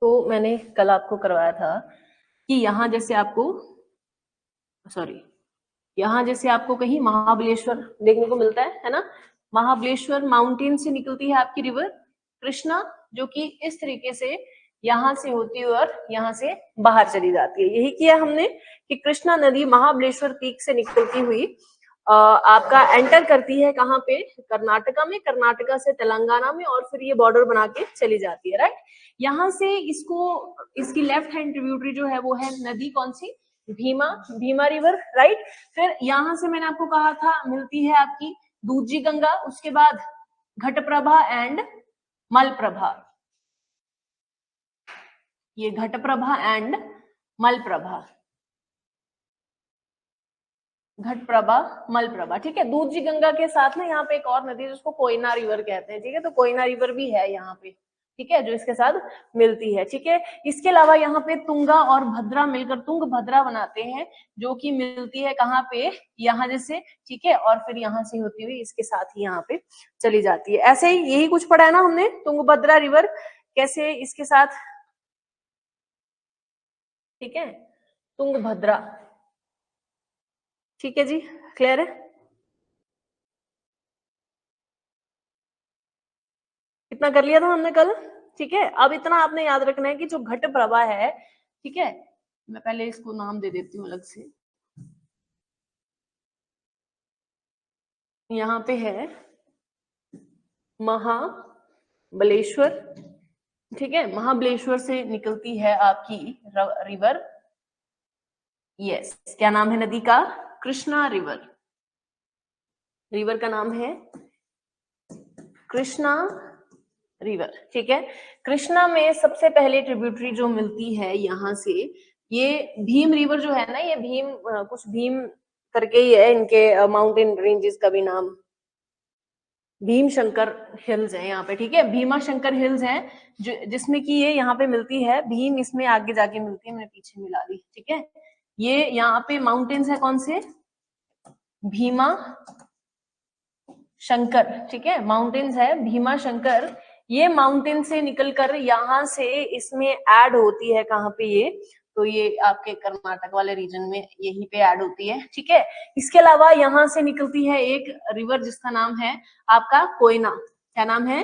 तो मैंने कल आपको करवाया था कि यहाँ जैसे आपको कहीं महाबलेश्वर देखने को मिलता है ना। महाबलेश्वर माउंटेन से निकलती है आपकी रिवर कृष्णा, जो कि इस तरीके से यहाँ से होती है और यहाँ से बाहर चली जाती है। यही किया हमने कि कृष्णा नदी महाबलेश्वर पीक से निकलती हुई आपका एंटर करती है कहाँ पे, कर्नाटका में, कर्नाटका से तेलंगाना में, और फिर ये बॉर्डर बना के चली जाती है। राइट, यहाँ से इसकी लेफ्ट हैंड ट्रिब्यूटरी जो है वो है नदी कौन सी, भीमा रिवर। राइट, फिर यहाँ से मैंने आपको कहा था मिलती है आपकी दूधजी गंगा, उसके बाद घटप्रभा एंड मलप्रभा, ये घटप्रभा एंड मलप्रभा, घटप्रभा मलप्रभा। ठीक है, दूधजी गंगा के साथ ना यहाँ पे एक और नदी है जिसको कोयना रिवर कहते हैं। ठीक है, तो कोयना रिवर भी है यहाँ पे, ठीक है, जो इसके साथ मिलती है। ठीक है, इसके अलावा यहाँ पे तुंगा और भद्रा मिलकर तुंगभद्रा बनाते हैं, जो कि मिलती है कहाँ पे, यहाँ जैसे। ठीक है, और फिर यहाँ से होती हुई इसके साथ ही यहाँ पे चली जाती है। ऐसे ही यही कुछ पढ़ा है ना हमने, तुंगभद्रा रिवर कैसे इसके साथ। ठीक है, तुंगभद्रा। ठीक है जी, क्लियर है? इतना कर लिया था हमने कल। ठीक है, अब इतना आपने याद रखना है कि जो घट प्रभा है, ठीक है, मैं पहले इसको नाम दे देती हूँ अलग से। यहाँ पे है महाबलेश्वर। ठीक है, महाबलेश्वर से निकलती है आपकी रिवर, यस, क्या नाम है नदी का, कृष्णा रिवर। रिवर का नाम है कृष्णा रिवर। ठीक है, कृष्णा में सबसे पहले ट्रिब्यूटरी जो मिलती है यहाँ से, ये भीम रिवर जो है ना, ये कुछ भीम करके ही है, इनके माउंटेन रेंजेस का भी नाम भीम शंकर हिल्स है यहाँ पे। ठीक है, भीमा शंकर हिल्स है जिसमें कि ये यहाँ पे मिलती है, भीम इसमें आगे जाके मिलती है, मैंने पीछे मिला दी। ठीक है, ये यहाँ पे माउंटेन्स है कौन से, भीमा शंकर। ठीक है, माउंटेन्स है भीमा शंकर। ये माउंटेन से निकलकर यहाँ से इसमें ऐड होती है कहाँ पे, ये तो ये आपके कर्नाटक वाले रीजन में यहीं पे ऐड होती है। ठीक है, इसके अलावा यहाँ से निकलती है एक रिवर जिसका नाम है आपका कोयना। क्या नाम है,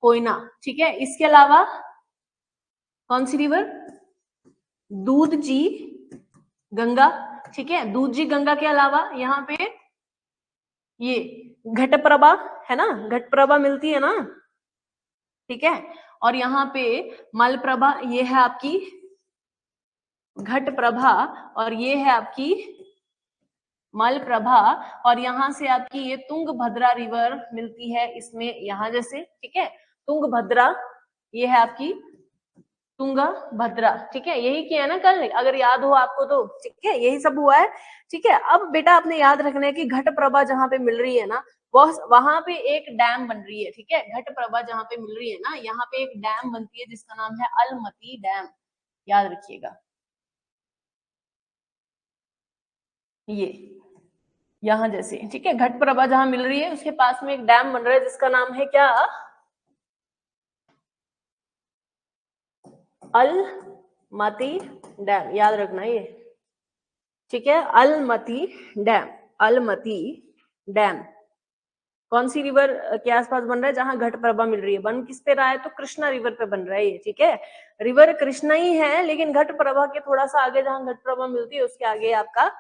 कोयना। ठीक है, इसके अलावा कौन सी रिवर, दूधजी गंगा। ठीक है, दूधजी गंगा के अलावा यहाँ पे ये घटप्रभा है ना, घटप्रभा मिलती है ना। ठीक है, और यहाँ पे मलप्रभा, ये है आपकी घटप्रभा, और ये है आपकी मलप्रभा, और यहाँ से आपकी ये तुंगभद्रा रिवर मिलती है इसमें यहाँ जैसे। ठीक है, तुंगभद्रा, ये है आपकी तुंगभद्रा। ठीक है, यही किया ना कल, अगर याद हो आपको तो। ठीक है, यही सब हुआ है। ठीक है, अब बेटा आपने याद रखना है कि घटप्रभा जहाँ पे मिल रही है ना, वहां पे एक डैम बन रही है। ठीक है, घटप्रभा जहाँ पे मिल रही है ना, यहाँ पे एक डैम बनती है जिसका नाम है अलमती डैम, याद रखिएगा। ये यहाँ जैसे, ठीक है, घटप्रभा जहाँ मिल रही है उसके पास में एक डैम बन रहा है जिसका नाम है क्या, अलमती डैम, याद रखना ये। ठीक है, अलमती डैम, अलमती डैम कौन सी रिवर के आसपास बन रहा है, जहां घटप्रभा मिल रही है। बन किस पे रहा है, तो कृष्णा रिवर पे बन रहा है ये। ठीक है, रिवर कृष्णा ही है, लेकिन घटप्रभा के थोड़ा सा आगे जहां घटप्रभा मिलती है उसके आगे आपका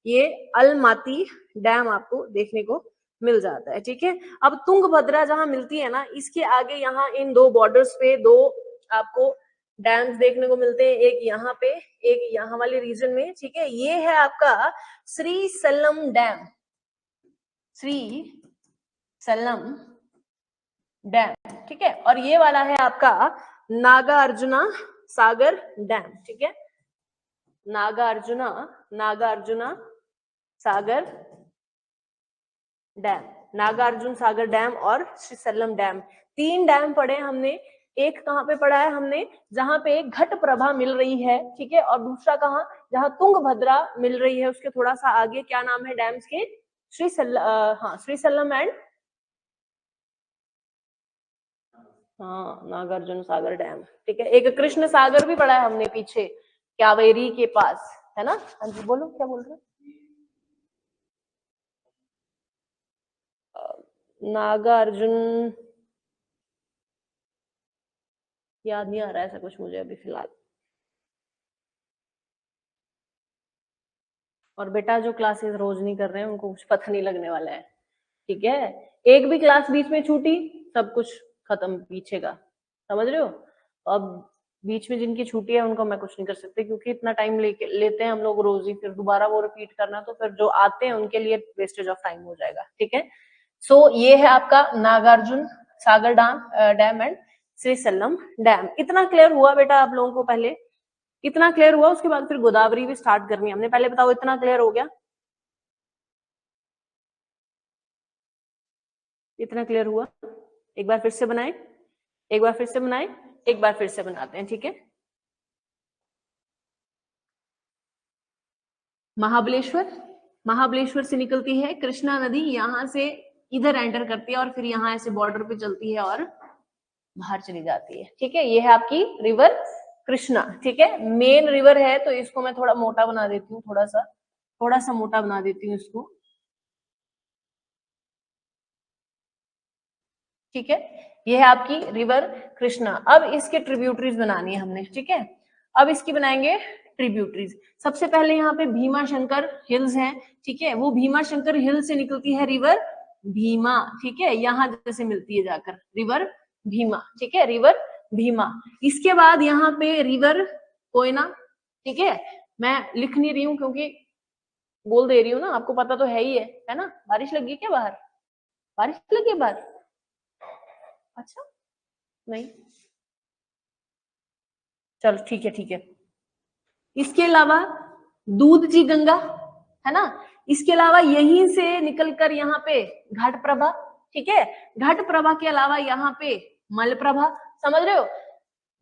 ये अलमाती डैम आपको देखने को मिल जाता है। ठीक है, अब तुंगभद्रा जहां मिलती है ना, इसके आगे यहाँ इन दो बॉर्डर्स पे दो आपको डैम्स देखने को मिलते हैं, एक यहाँ पे, एक यहाँ वाले रीजन में। ठीक है, ये है आपका श्री सल्लम डैम, श्री सल्लम डैम। ठीक है, और ये वाला है आपका नागार्जुना सागर डैम। ठीक है, नागार्जुना सागर डैम, नागार्जुन सागर डैम और श्री सल्लम डैम, तीन डैम पढ़े हमने। एक कहाँ पे पढ़ा है हमने, जहां पे घट प्रभा मिल रही है। ठीक है, और दूसरा कहाँ, जहां तुंगभद्रा मिल रही है उसके थोड़ा सा आगे, क्या नाम है डैम्स के, श्री सल्लम एंड हाँ, नागार्जुन सागर डैम, ठीक है। एक कृष्ण सागर भी पड़ा है हमने पीछे कावेरी के पास, है ना। हाँ जी बोलो, क्या बोल रहे हो। नागार्जुन याद नहीं आ रहा है ऐसा कुछ मुझे अभी फिलहाल। और बेटा जो क्लासेस रोज नहीं कर रहे हैं उनको कुछ पता नहीं लगने वाला है, ठीक है। एक भी क्लास बीच में छूटी, सब कुछ खत्म पीछे का, समझ रहे हो। अब बीच में जिनकी छुट्टी है उनको मैं कुछ नहीं कर सकती, क्योंकि इतना टाइम लेते हैं हम लोग रोज ही, फिर दोबारा वो रिपीट करना, तो फिर जो आते हैं उनके लिए वेस्टेज ऑफ टाइम हो जाएगा, ठीक है। सो ये है आपका Nagarjuna Sagar dam and Srisailam dam. इतना क्लियर हुआ बेटा आप लोगों को पहले, इतना क्लियर हुआ। उसके बाद फिर गोदावरी भी स्टार्ट करनी है हमने, पहले बताओ इतना क्लियर हो गया, इतना क्लियर हुआ। एक बार फिर से बनाए, एक बार फिर से बनाए, एक बार फिर से बनाते हैं, ठीक है। महाबलेश्वर, महाबलेश्वर से निकलती है कृष्णा नदी, यहां से इधर एंटर करती है और फिर यहाँ ऐसे बॉर्डर पे चलती है और बाहर चली जाती है, ठीक है। ये है आपकी रिवर कृष्णा, ठीक है। मेन रिवर है तो इसको मैं थोड़ा मोटा बना देती हूँ, थोड़ा सा मोटा बना देती हूँ इसको, ठीक है। ये है आपकी रिवर कृष्णा। अब इसके ट्रिब्यूटरीज बनानी है हमने, ठीक है। अब इसकी बनाएंगे ट्रिब्यूटरीज। सबसे पहले यहाँ पे भीमा शंकर हिल्स हैं, ठीक है। वो भीमा शंकर हिल से निकलती है रिवर भीमा, ठीक है। यहाँ जैसे मिलती है जाकर रिवर भीमा, ठीक है, रिवर भीमा। इसके बाद यहाँ पे रिवर कोयना, ठीक है। मैं लिख नहीं रही हूँ क्योंकि बोल दे रही हूँ ना, आपको पता तो है ही है ना। बारिश लगी क्या बाहर, बारिश लगी है बाहर, अच्छा नहीं, चलो ठीक है, ठीक है। इसके अलावा दूध जी गंगा, है ना। इसके अलावा यहीं से निकलकर यहाँ पे घाट प्रभा, ठीक है। घाट प्रभा के अलावा यहाँ पे मल प्रभा, समझ रहे हो।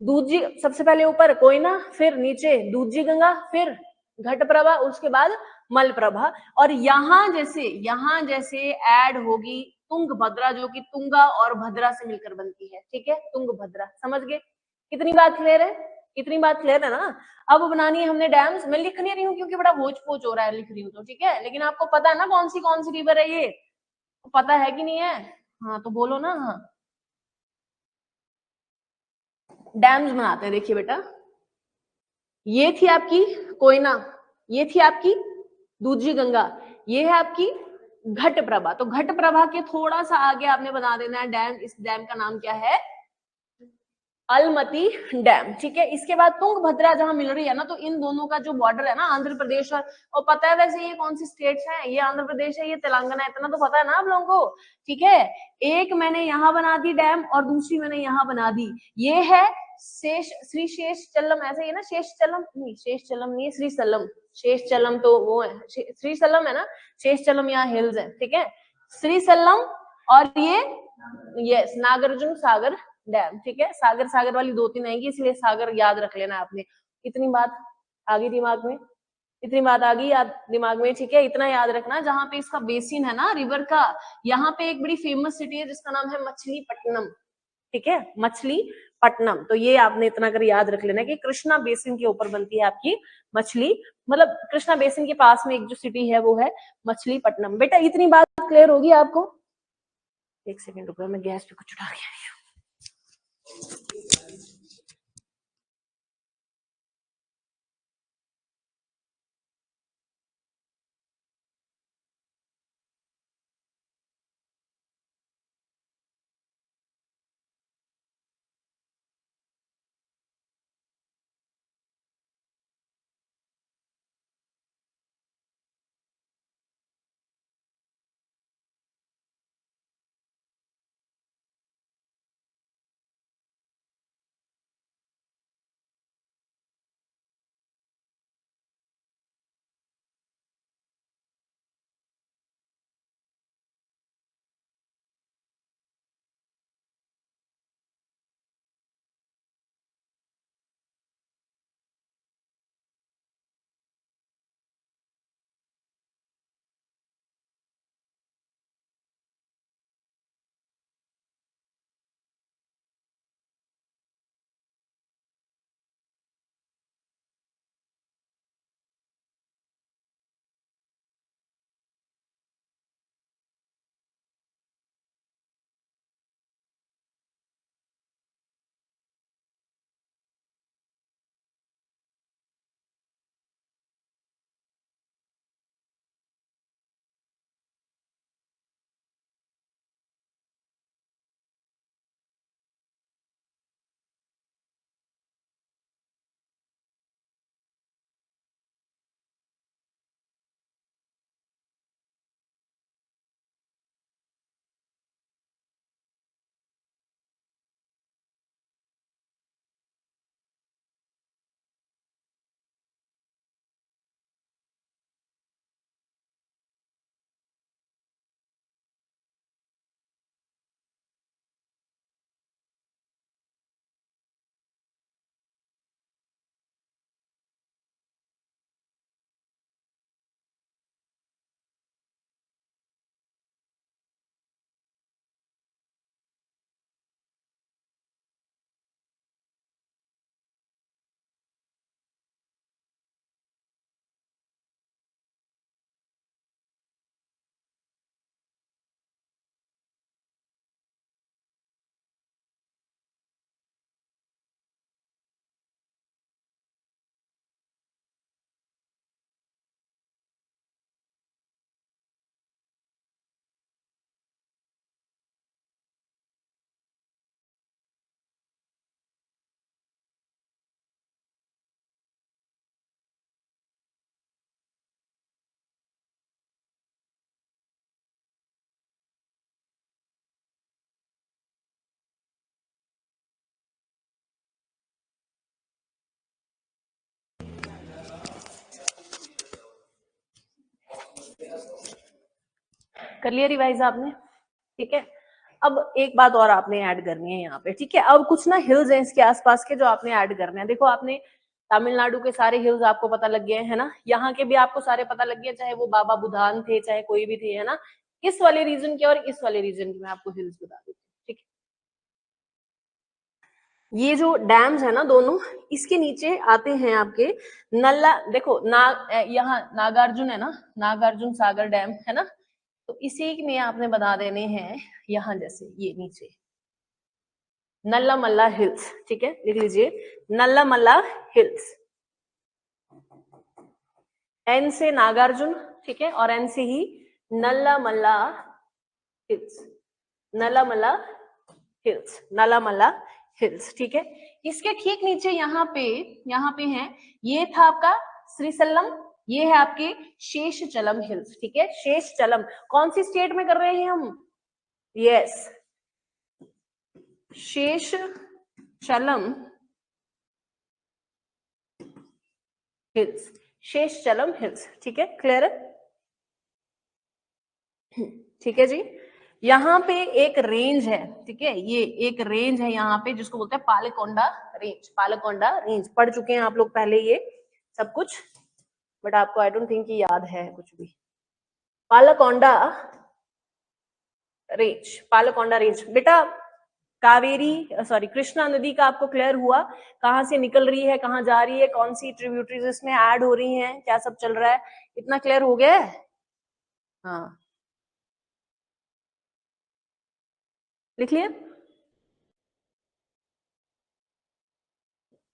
दूध जी सबसे पहले ऊपर कोयना, फिर नीचे दूध जी गंगा, फिर घट प्रभा, उसके बाद मल प्रभा। और यहाँ जैसे ऐड होगी तुंग भद्रा, जो कि तुंगा और भद्रा से मिलकर बनती है, ठीक है, तुंग भद्रा, समझ गए। कितनी बात क्लियर है, इतनी बात क्लियर है ना। अब बनानी है हमने डैम्स। मैं लिख नहीं रही हूँ क्योंकि बड़ा होच पोच हो रहा है लिख रही हूँ तो, ठीक है। लेकिन आपको पता है ना कौन सी रिवर है ये, पता है कि नहीं है। हाँ तो बोलो ना, हाँ। डैम्स बनाते हैं, देखिए बेटा, ये थी आपकी कोयना, ये थी आपकी दूधजी गंगा, ये है आपकी घट प्रभा। तो घट प्रभा के थोड़ा सा आगे आपने बना देना है डैम। इस डैम का नाम क्या है, अलमती डैम, ठीक है। इसके बाद तुंगभद्रा जहां मिल रही है ना, तो इन दोनों का जो बॉर्डर है ना, आंध्र प्रदेश और पता है वैसे ये कौन सी स्टेट्स हैं, ये आंध्र प्रदेश है, ये तेलंगाना है, इतना तो पता है ना आप लोगों को, ठीक है। एक मैंने यहाँ बना दी डैम और दूसरी मैंने यहाँ बना दी। ये है श्री शेषचलम, ऐसे ही ना, शेषचलम नहीं, शेषचलम नहीं है, श्रीशैलम। शेषचलम तो वो है, श्रीशैलम है ना, शेषचलम यहाँ हिल्स है, ठीक है। श्रीशैलम और ये नागार्जुन सागर डैम, ठीक है। सागर सागर वाली दो तीन आएंगी, इसलिए सागर याद रख लेना आपने। इतनी बात आ गई दिमाग में, इतनी बात आ गई याद दिमाग में, ठीक है। इतना याद रखना, जहां पे इसका बेसिन है ना रिवर का, यहाँ पे एक बड़ी फेमस सिटी है जिसका नाम है मछलीपट्टनम, ठीक है, मछलीपट्टनम। तो ये आपने इतना कर याद रख लेना कि कृष्णा बेसिन के ऊपर बनती है आपकी मछली, मतलब कृष्णा बेसिन के पास में एक जो सिटी है वो है मछलीपट्टनम। बेटा इतनी बात क्लियर होगी आपको। एक सेकंड रुको, मैं गैस पे कुछ उठा के आई हूँ। कर लिया रिवाइज आपने? ठीक है, अब एक बात और आपने ऐड करनी है यहाँ पे, ठीक है। अब कुछ ना हिल्स हैं इसके आसपास के जो आपने ऐड करने हैं। देखो आपने तमिलनाडु के सारे हिल्स आपको पता लग गए है ना, यहाँ के भी आपको सारे पता लग गए, चाहे वो बाबा बुधान थे चाहे कोई भी थे, है ना। इस वाले रीजन के और इस वाले रीजन के मैं आपको हिल्स बता देती हूँ, ठीक है। ये जो डैम्स है ना दोनों, इसके नीचे आते हैं आपके नल्ला, देखो यहाँ नागार्जुन है ना, नागार्जुन सागर डैम है ना, तो इसी में आपने बता देने हैं यहाँ, जैसे ये नीचे नल्ला मल्ला हिल्स, ठीक है, लिख लीजिए नल्ला मल्ला हिल्स। एन से नागार्जुन, ठीक है, और एन से ही नल्ला मल्ला हिल्स, नल्ला मल्ला हिल्स, नल्ला मल्ला हिल्स, ठीक है। इसके ठीक नीचे यहाँ पे है, ये था आपका श्रीसल्लम, ये है आपके शेषचलम हिल्स, ठीक है। शेषचलम कौन सी स्टेट में कर रहे हैं हम? Yes, Seshachalam hills, Seshachalam hills, ठीक है, क्लियर है? ठीक है जी। यहाँ पे एक रेंज है, ठीक है, ये एक रेंज है यहाँ पे जिसको बोलते हैं पालकोंडा रेंज, पालकोंडा रेंज। पढ़ चुके हैं आप लोग पहले ये सब कुछ, बट आपको आई डोंट थिंक कि याद है कुछ भी। पालकोंडा रेंज, पालकोंडा रेंज बेटा, कावेरी सॉरी कृष्णा नदी का आपको क्लियर हुआ, कहाँ से निकल रही है, कहाँ जा रही है, कौन सी ट्रिब्यूटरीज इसमें ऐड हो रही हैं, क्या सब चल रहा है, इतना क्लियर हो गया है? हाँ, लिख लिया।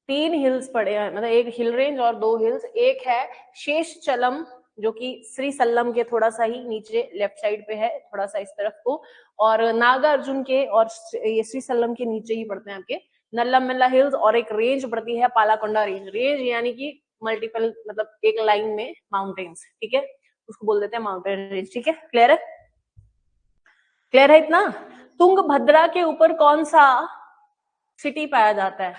3 हिल्स पड़े हैं, मतलब एक हिल रेंज और 2 हिल्स। एक है शेषचलम जो कि श्रीसल्लम के थोड़ा सा ही नीचे लेफ्ट साइड पे है, थोड़ा सा इस तरफ को, और नागार्जुन के और ये श्रीसल्लम के नीचे ही पड़ते हैं आपके नल्लामल्ला हिल्स। और एक रेंज पड़ती है पालाकोंडा रेंज, रेंज यानी कि मल्टीपल, मतलब एक लाइन में माउंटेन्स, ठीक है, उसको बोल देते हैं माउंटेन रेंज, ठीक है, क्लियर है? क्लियर है इतना? तुंगभद्रा के ऊपर कौन सा सिटी पाया जाता है?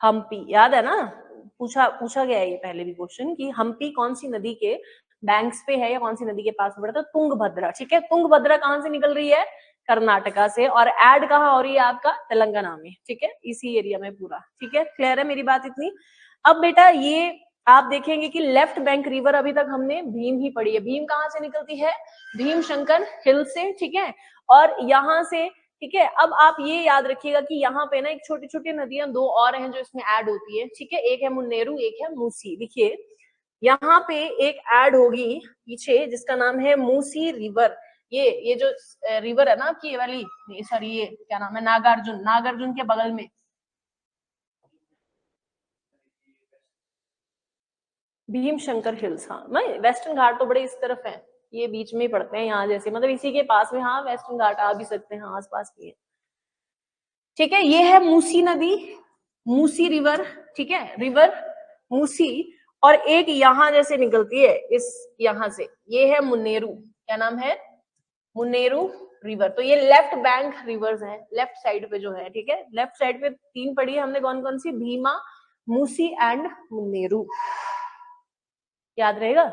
हम्पी, याद है ना, पूछा गया है ये पहले भी क्वेश्चन कि हम्पी कौन सी नदी के बैंक्स पे है या कौन सी नदी के पास पड़ता है? तुंगभद्रा, ठीक है। तुंगभद्रा कहां से निकल रही है? कर्नाटका से, और ऐड कहां हो रही है? आपका तेलंगाना में, ठीक है, इसी एरिया में पूरा, ठीक है, क्लियर है मेरी बात इतनी? अब बेटा ये आप देखेंगे कि लेफ्ट बैंक रिवर अभी तक हमने भीम ही पढ़ी है। भीम कहां से निकलती है? भीम शंकर हिल से, ठीक है, और यहां से, ठीक है। अब आप ये याद रखिएगा कि यहाँ पे ना एक छोटी छोटी नदियां 2 और हैं जो इसमें ऐड होती है, ठीक है, एक है मुन्नेरू, एक है मूसी। देखिए यहाँ पे एक ऐड होगी पीछे जिसका नाम है मूसी रिवर। ये जो रिवर है ना आपकी, ये वाली, सॉरी ये क्या नाम है, नागार्जुन, नागार्जुन के बगल में भीम शंकर हिल्स। हाँ, नहीं वेस्टर्न घाट तो बड़े इस तरफ है, ये बीच में ही पड़ते हैं यहाँ जैसे, मतलब इसी के पास में। हाँ, वेस्टर्न घाट आ भी सकते हैं, हाँ आसपास भी है, ठीक है। ये है मूसी नदी, मूसी रिवर, ठीक है, रिवर मूसी। और एक यहां जैसे निकलती है इस, यहां से, ये है मुन्नेरू, क्या नाम है? मुन्नेरू रिवर। तो ये लेफ्ट बैंक रिवर्स हैं, लेफ्ट साइड पे जो है, ठीक है, लेफ्ट साइड पे 3 पड़ी है हमने, कौन कौन सी? भीमा, मूसी एंड मुन्नेरू, याद रहेगा?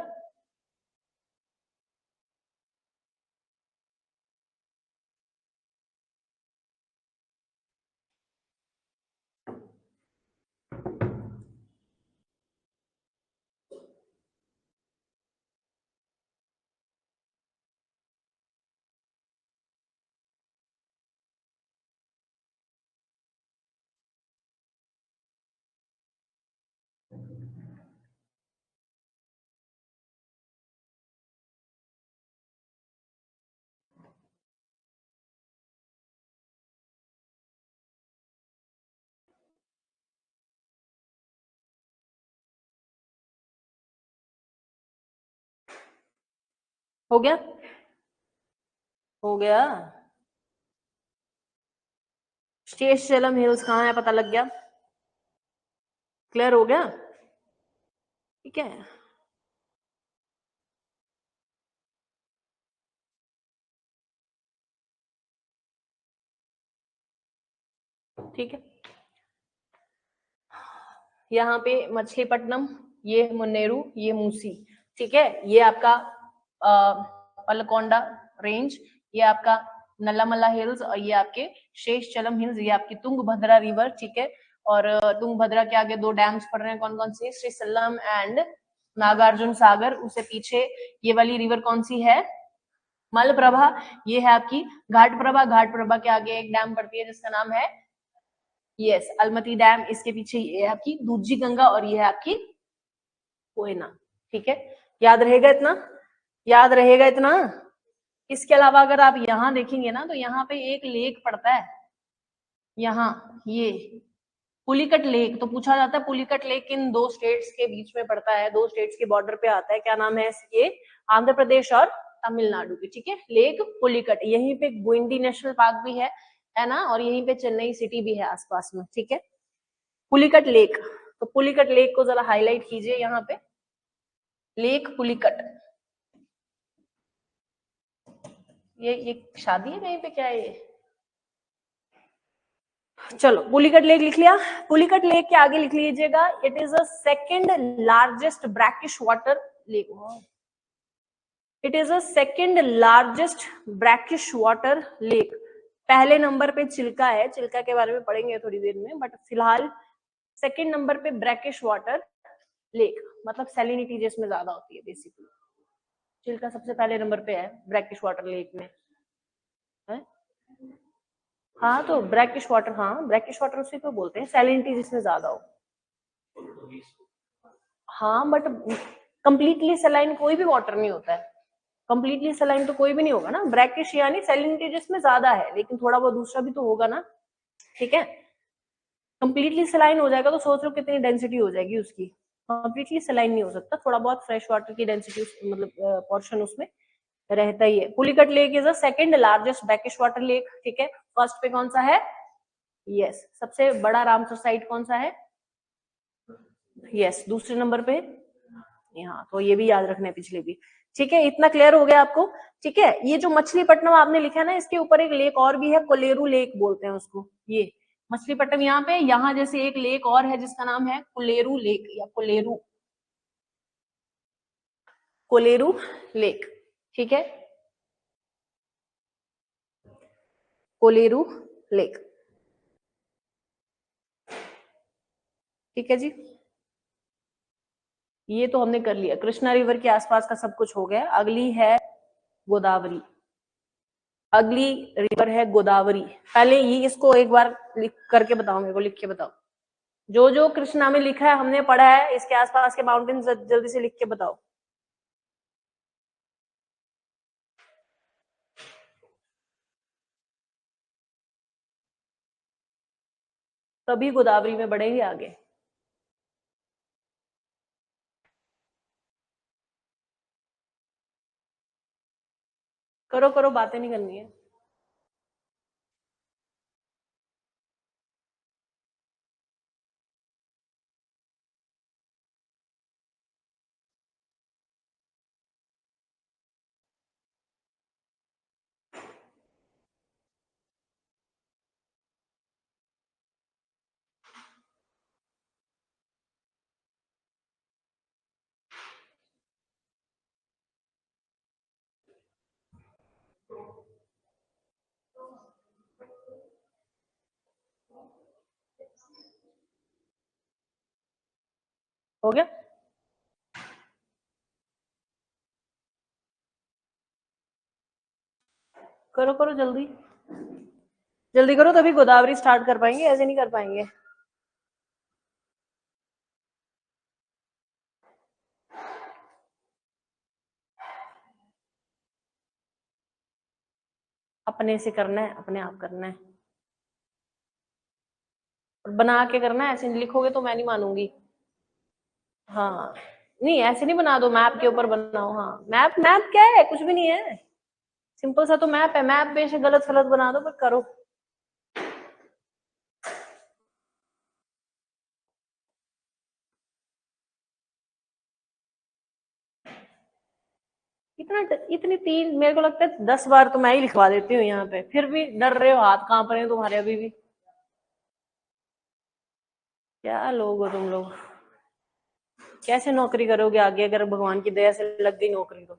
हो गया? हो गया। शेषचलम हिल्स कहाँ है पता लग गया? क्लियर हो गया? ठीक है, ठीक है। यहाँ पे मछलीपट्टनम, ये मुन्नेरू, ये मूसी, ठीक है, ये आपका पलकोंडा रेंज, ये आपका नल्लामला हिल्स, और ये आपके शेषचलम हिल्स, ये आपकी तुंगभद्रा रिवर, ठीक है। और तुंगभद्रा के आगे दो डैम्स पड़ रहे हैं, कौन कौन से, श्रीसल्लम एंड नागार्जुन सागर। उससे पीछे ये वाली रिवर कौन सी है, मलप्रभा, ये है आपकी घाटप्रभा। घाटप्रभा के आगे एक डैम पड़ती है जिसका नाम है यस अलमती डैम। इसके पीछे ये है आपकी दूधजी गंगा, और ये है आपकी कोयना, ठीक है। याद रहेगा इतना, याद रहेगा इतना। इसके अलावा अगर आप यहाँ देखेंगे ना, तो यहाँ पे एक लेक पड़ता है, यहाँ ये पुलिकट लेक। तो पूछा जाता है पुलिकट लेक इन दो स्टेट्स के बीच में पड़ता है, दो स्टेट्स के बॉर्डर पे आता है, क्या नाम है इसके, आंध्र प्रदेश और तमिलनाडु की, ठीक है। लेक पुलिकट, यहीं पे गोइंडी नेशनल पार्क भी है ना, और यहीं पे चेन्नई सिटी भी है आसपास में, ठीक है। पुलिकट लेक, तो पुलिकट लेक को जरा हाईलाइट कीजिए यहाँ पे, लेक पुलिकट। ये शादी है कहीं पे, क्या है ये, चलो पुलिकट लेक लिख लिया। पुलिकट लेक के आगे लिख लीजिएगा, it is a second largest brackish water lake. It is a second largest brackish water lake. पहले नंबर पे चिल्का है, चिल्का के बारे में पढ़ेंगे थोड़ी देर में, बट फिलहाल सेकेंड नंबर पे ब्रैकिश वाटर लेक, मतलब सैलिनिटी जिसमें ज्यादा होती है बेसिकली। चिल्का सबसे पहले नंबर पे है ब्रैकिश वाटर लेक में है? हाँ तो ब्रैकिश वाटर, हाँ ब्रैकिश वाटर उसी को बोलते हैं, सैलिनिटी जिसमें ज्यादा हो। हाँ बट कंप्लीटली सलाइन कोई भी वाटर नहीं होता है, कंप्लीटली सलाइन तो कोई भी नहीं होगा ना। ब्रैकिश यानी सैलिनिटी जिसमें ज्यादा है, लेकिन थोड़ा बहुत दूसरा भी तो होगा ना, ठीक है। कंप्लीटली सलाइन हो जाएगा तो सोच लो कितनी डेंसिटी हो जाएगी उसकी, कंप्लीटली सलाइन नहीं हो सकता, थोड़ा बहुत फ्रेश वाटर की डेंसिटी मतलब पोर्शन उसमें रहता ही है। Pulicat lake is a second largest brackish water lake, ठीक है। फर्स्ट पे कौन सा है, यस सबसे बड़ा रामसर साइट कौन सा है, यस दूसरे नंबर पे यहाँ, तो ये भी याद रखना है पिछले भी, ठीक है। इतना क्लियर हो गया आपको, ठीक है। ये जो मछलीपट्टनम आपने लिखा है ना, इसके ऊपर एक लेक और भी है, कोलेरू लेक बोलते हैं उसको। ये मछलीपट्टनम यहाँ पे, यहाँ जैसे एक लेक और है जिसका नाम है कोलेरू लेक या कोलेरू, कोलेरू लेक, ठीक है, कोलेरू लेक, ठीक है जी। ये तो हमने कर लिया, कृष्णा रिवर के आसपास का सब कुछ हो गया। अगली है गोदावरी, अगली रिवर है गोदावरी। पहले ये इसको एक बार लिख करके बताओ, मेरे को लिख के बताओ, जो जो कृष्णा में लिखा है हमने पढ़ा है, इसके आसपास के माउंटेन जल्दी से लिख के बताओ। तभी गोदावरी में बढ़ेंगे आगे। करो करो, बातें नहीं करनी है। हो गया, करो करो जल्दी, जल्दी करो, तभी गोदावरी स्टार्ट कर पाएंगे, ऐसे नहीं कर पाएंगे। अपने से करना है, अपने आप करना है, और बना के करना है, ऐसे नहीं लिखोगे तो मैं नहीं मानूंगी। हाँ नहीं ऐसे नहीं बना दो, मैप के ऊपर बनाओ। हाँ मैप, मैप क्या है, कुछ भी नहीं है, सिंपल सा तो मैप है, मैप पे से गलत फलत बना दो, पर करो। इतना इतनी तीन, मेरे को लगता है 10 बार तो मैं ही लिखवा देती हूँ यहाँ पे, फिर भी डर रहे हो, हाथ कांप रहे हैं तुम्हारे अभी भी। क्या लोग हो तुम लोग, कैसे नौकरी करोगे आगे अगर भगवान की दया से लग गई नौकरी तो।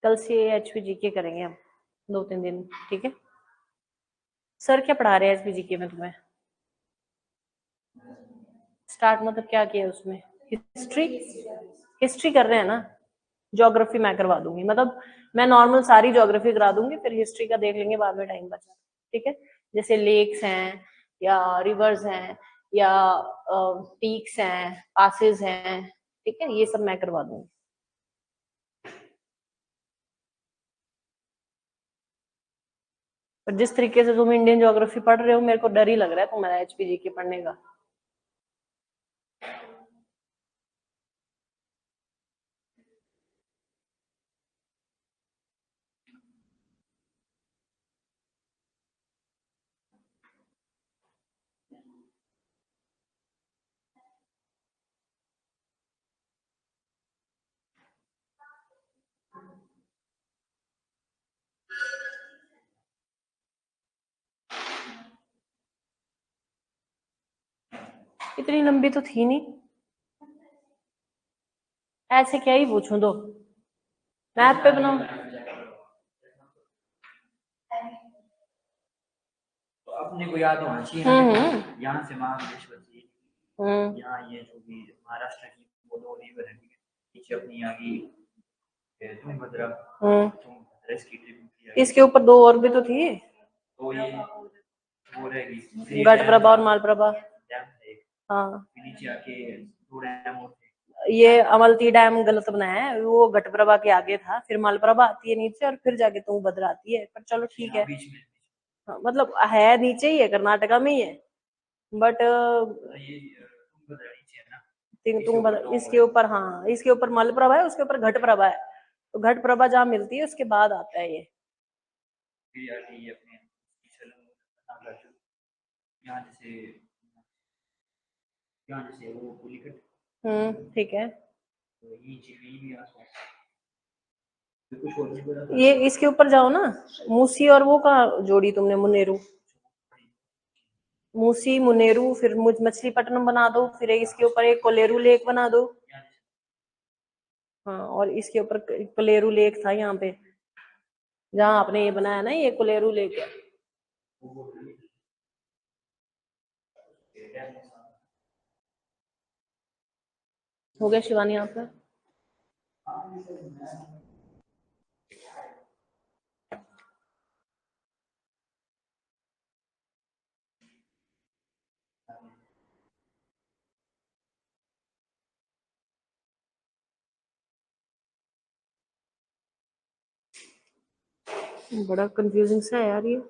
कल से HPGK करेंगे हम 2-3 दिन, ठीक है। सर क्या पढ़ा रहे हैं HPGK में तुम्हें? स्टार्ट मतलब क्या किया उसमें? हिस्ट्री कर रहे हैं ना। ज्योग्राफी मैं करवा दूंगी, मतलब मैं नॉर्मल सारी ज्योग्राफी करा दूंगी, फिर हिस्ट्री का देख लेंगे बाद में टाइम बचा, ठीक है। जैसे लेक्स हैं या रिवर्स हैं या पीक्स हैं, पासेस हैं, ठीक है, ये सब मैं करवा दूंगी। पर जिस तरीके से तुम इंडियन ज्योग्राफी पढ़ रहे हो, मेरे को डर ही लग रहा है तुम्हारा HPGK पढ़ने का। इतनी लंबी तो थी नहीं, ऐसे क्या ही पूछूं तो मैप पे बनाओ। तो अपने को याद होना चाहिए यहाँ से महाबलेश्वर जी, यहाँ ये जो भी महाराष्ट्र की वो 2 रिवर है, नीचे अपनी यहाँ की तुंगभद्रा, इसकी ट्रिप इसके ऊपर 2 और भी तो थी, तो ये वो रहेगी घटप्रभा और मालप्रभा। हाँ, नीचे आके 2 डैम और ये अमलती डैम गलत बनाया है, वो घटप्रभा के आगे था, फिर मालप्रभा आती है नीचे और फिर जाके तुंगभद्रा आती है, पर चलो ठीक है। हाँ, मतलब है नीचे ही है, कर्नाटका में ही है, बट तुंगभद्रा इसके ऊपर, हाँ इसके ऊपर मलप्रभा है, उसके ऊपर घटप्रभा है, तो घटप्रभा जहाँ मिलती है उसके बाद आता है ये। ठीक है। ये इसके ऊपर जाओ ना, मूसी और वो कहाँ जोड़ी तुमने, मुनेरू, मूसी मुनेरू, फिर मछलीपट्टनम बना दो, फिर इसके ऊपर एक कोलेरू लेक बना दो। हाँ, और इसके ऊपर कोलेरू लेक था यहाँ पे, जहाँ आपने ये बनाया ना, ये कोलेरू लेक है। हो गया शिवानी आपका? बड़ा कंफ्यूजिंग सा है यार ये।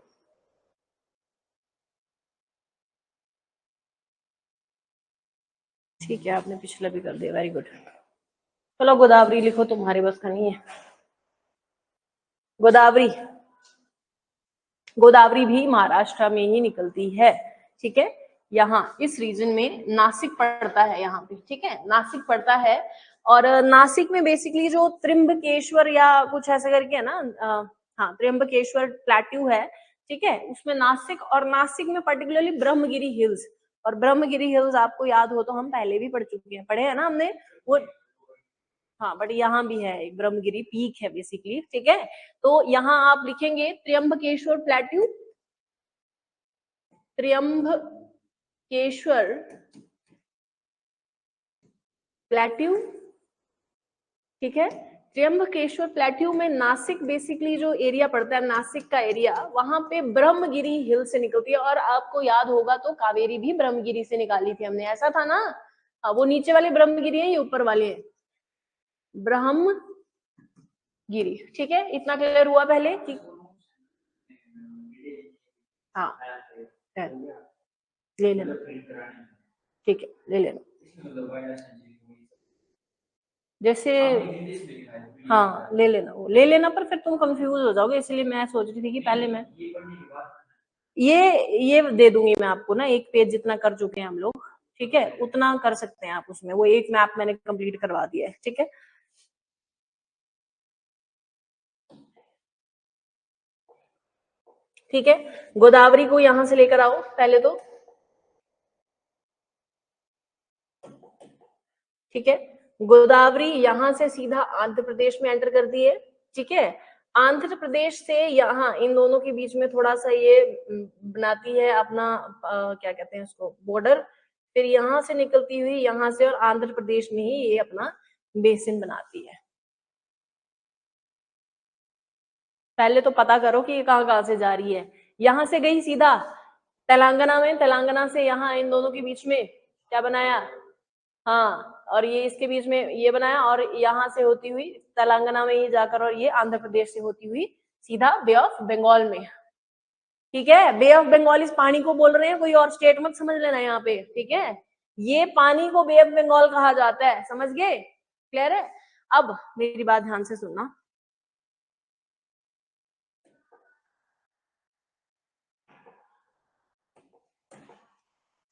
ठीक है, आपने पिछला भी कर दिया, वेरी गुड। चलो गोदावरी लिखो, तुम्हारे बस का नहीं है। गोदावरी, गोदावरी भी महाराष्ट्र में ही निकलती है, ठीक है। यहाँ इस रीजन में नासिक पड़ता है, यहाँ पे, ठीक है, नासिक पड़ता है। और नासिक में बेसिकली जो त्र्यंबकेश्वर या कुछ ऐसा करके है ना, हाँ त्र्यंबकेश्वर प्लेट्यू है, ठीक है, उसमें नासिक, और नासिक में पर्टिकुलरली ब्रह्मगिरी हिल्स, और ब्रह्मगिरी हिल्स आपको याद हो तो हम पहले भी पढ़ चुके हैं, पढ़े हैं ना हमने वो। हाँ, बट यहाँ भी है एक ब्रह्मगिरी पीक है बेसिकली, ठीक है। तो यहाँ आप लिखेंगे त्र्यंबकेश्वर प्लेट्यू, त्र्यंबकेश्वर प्लेट्यू, ठीक है। त्र्यंबकेश्वर प्लेट्यू में नासिक बेसिकली जो एरिया पड़ता है, नासिक का एरिया, वहां पे ब्रह्मगिरी हिल से निकलती है। और आपको याद होगा तो कावेरी भी ब्रह्मगिरी से निकाली थी हमने, ऐसा था ना। हाँ, वो नीचे वाले ब्रह्मगिरी है, ये ऊपर वाले हैं ब्रह्मगिरी, ठीक है। इतना क्लियर हुआ पहले कि हाँ ले लेना, ठीक है, ले लेना जैसे, हाँ ले लेना, वो ले लेना, पर फिर तुम कंफ्यूज हो जाओगे, इसलिए मैं सोच रही थी कि पहले मैं ये दे दूंगी मैं आपको ना, 1 पेज जितना कर चुके हैं हम लोग, ठीक है, उतना कर सकते हैं आप उसमें, वो 1 मैप मैंने कंप्लीट करवा दिया है, ठीक है। ठीक है, गोदावरी को यहां से लेकर आओ पहले तो, ठीक है। गोदावरी यहां से सीधा आंध्र प्रदेश में एंटर करती है, ठीक है। आंध्र प्रदेश से यहाँ इन दोनों के बीच में थोड़ा सा ये बनाती है अपना क्या कहते हैं उसको, बॉर्डर। फिर यहाँ से निकलती हुई यहाँ से और आंध्र प्रदेश में ही ये अपना बेसिन बनाती है। पहले तो पता करो कि ये कहाँ से जा रही है। यहाँ से गई सीधा तेलंगाना में, तेलंगाना से यहाँ इन दोनों के बीच में क्या बनाया, हाँ, और ये इसके बीच में ये बनाया, और यहाँ से होती हुई तेलंगाना में ये जाकर, और ये आंध्र प्रदेश से होती हुई सीधा बे ऑफ बंगाल में। ठीक है, बे ऑफ बंगाल इस पानी को बोल रहे हैं, कोई और स्टेट मत समझ लेना यहाँ पे। ठीक है, ये पानी को बे ऑफ बंगाल कहा जाता है, समझ गए? क्लियर है? अब मेरी बात ध्यान से सुनना।